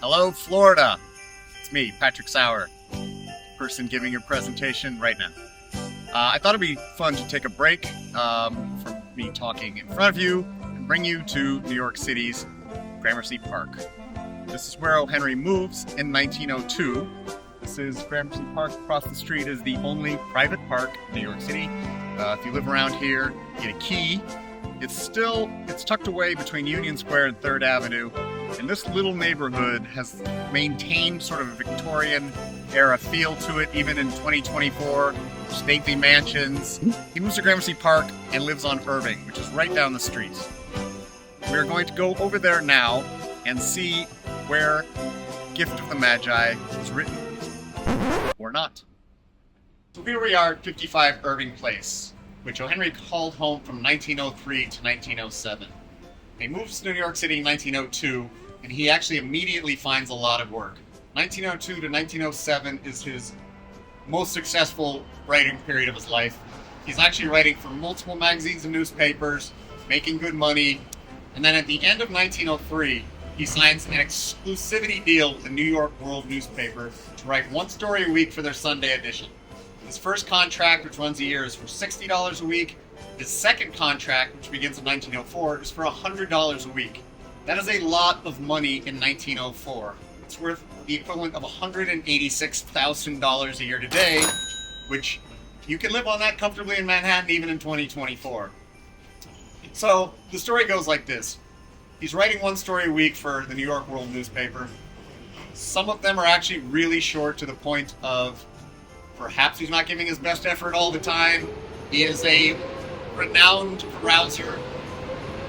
Hello, Florida. It's me, Patrick Sauer, person giving your presentation right now. I thought it'd be fun to take a break from me talking in front of you and bring you to New York City's Gramercy Park. This is where O. Henry moves in 1902. This is Gramercy Park. Across the street is the only private park in New York City. If you live around here, you get a key. It's tucked away between Union Square and 3rd Avenue. And this little neighborhood has maintained sort of a Victorian era feel to it, even in 2024. Stately mansions. He moves to Gramercy Park and lives on Irving, which is right down the street. We're going to go over there now and see where Gift of the Magi was written, or not. So here we are at 55 Irving Place, which O. Henry called home from 1903 to 1907. He moves to New York City in 1902, and he actually immediately finds a lot of work. 1902 to 1907 is his most successful writing period of his life. He's actually writing for multiple magazines and newspapers, making good money, and then at the end of 1903, he signs an exclusivity deal with the New York World newspaper to write one story a week for their Sunday edition. His first contract, which runs a year, is for $60 a week. His second contract, which begins in 1904, is for $100 a week. That is a lot of money in 1904. It's worth the equivalent of $186,000 a year today, which you can live on that comfortably in Manhattan even in 2024. So the story goes like this. He's writing one story a week for the New York World newspaper. Some of them are actually really short, to the point of perhaps he's not giving his best effort all the time. He is a renowned carouser.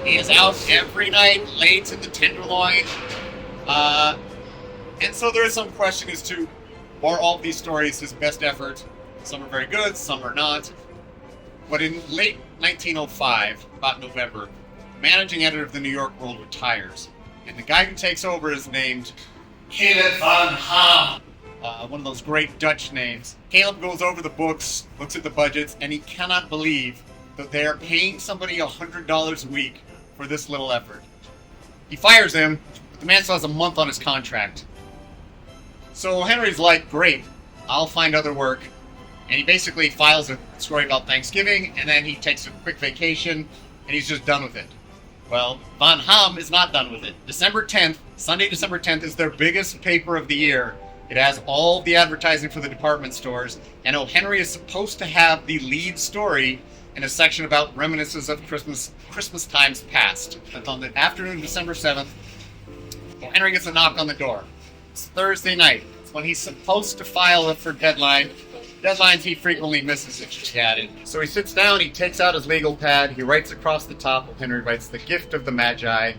He is out every night, late in the Tenderloin. And so there is some question as to, are all of these stories his best effort? Some are very good, some are not. But in late 1905, about November, the managing editor of the New York World retires. And the guy who takes over is named Caleb van Ham. One of those great Dutch names. Caleb goes over the books, looks at the budgets, and he cannot believe that they are paying somebody $100 a week for this little effort. He fires him, but the man still has a month on his contract. So Henry's like, great, I'll find other work. And he basically files a story about Thanksgiving, and then he takes a quick vacation, and he's just done with it. Well, Van Ham is not done with it. December 10th, Sunday, December 10th, is their biggest paper of the year. It has all the advertising for the department stores, and O. Henry is supposed to have the lead story in a section about reminiscences of Christmas times past. But on the afternoon of December 7th, O. Henry gets a knock on the door. It's Thursday night. It's when he's supposed to file it for deadline. Deadlines he frequently misses, it should be added. So he sits down, he takes out his legal pad, he writes across the top. O. Henry writes, "The Gift of the Magi."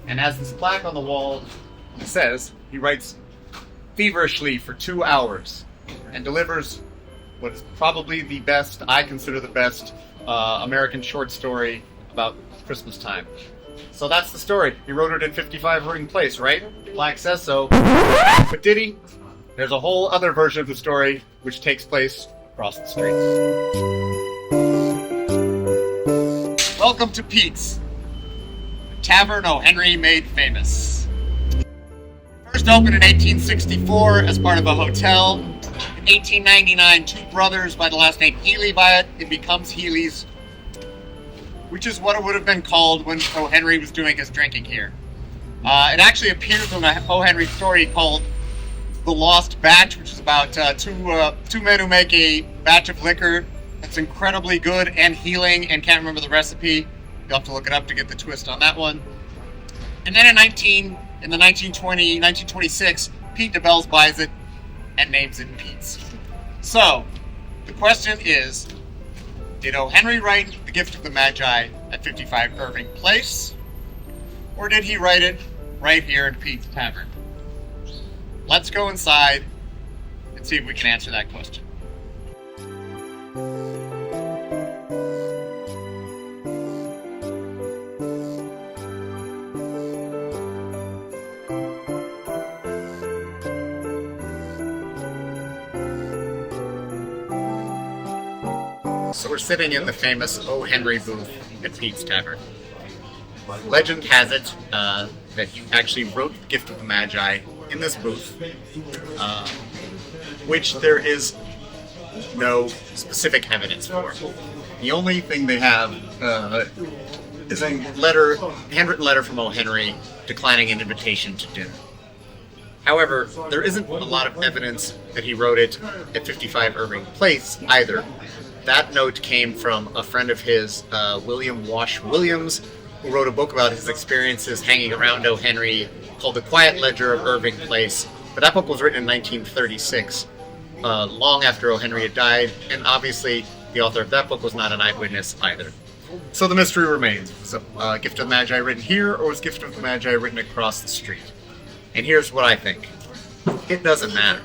And as this plaque on the wall says, he writes feverishly for 2 hours and delivers what is probably the best, I consider the best, American short story about Christmas time. So that's the story. He wrote it in 55 Irving Place, right? Plaque says so. But did he? There's a whole other version of the story which takes place across the street. Welcome to Pete's, the tavern O. Henry made famous. First opened in 1864 as part of a hotel. In 1899, two brothers by the last name Healy buy it. It becomes Healy's, which is what it would have been called when O. Henry was doing his drinking here. It actually appears in a O. Henry story called The Lost Batch, which is about two men who make a batch of liquor that's incredibly good and healing, and can't remember the recipe. You'll have to look it up to get the twist on that one. And then in 1926, Pete DeBells buys it and names it Pete's. So, the question is, did O. Henry write The Gift of the Magi at 55 Irving Place? Or did he write it right here in Pete's Tavern? Let's go inside and see if we can answer that question. So we're sitting in the famous O. Henry booth at Pete's Tavern. Legend has it that he actually wrote The Gift of the Magi in this booth, which there is no specific evidence for. The only thing they have is a handwritten letter from O. Henry declining an invitation to dinner. However, there isn't a lot of evidence that he wrote it at 55 Irving Place either. That note came from a friend of his, William Wash Williams, who wrote a book about his experiences hanging around O. Henry called The Quiet Ledger of Irving Place. But that book was written in 1936, long after O. Henry had died, and obviously the author of that book was not an eyewitness either. So the mystery remains. So, Gift of the Magi written here, or was Gift of the Magi written across the street? And here's what I think. It doesn't matter.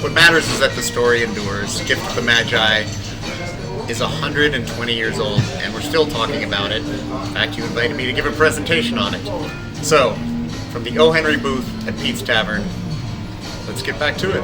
What matters is that the story endures. Gift of the Magi is 120 years old, and we're still talking about it. In fact, you invited me to give a presentation on it. So, from the O. Henry booth at Pete's Tavern, let's get back to it.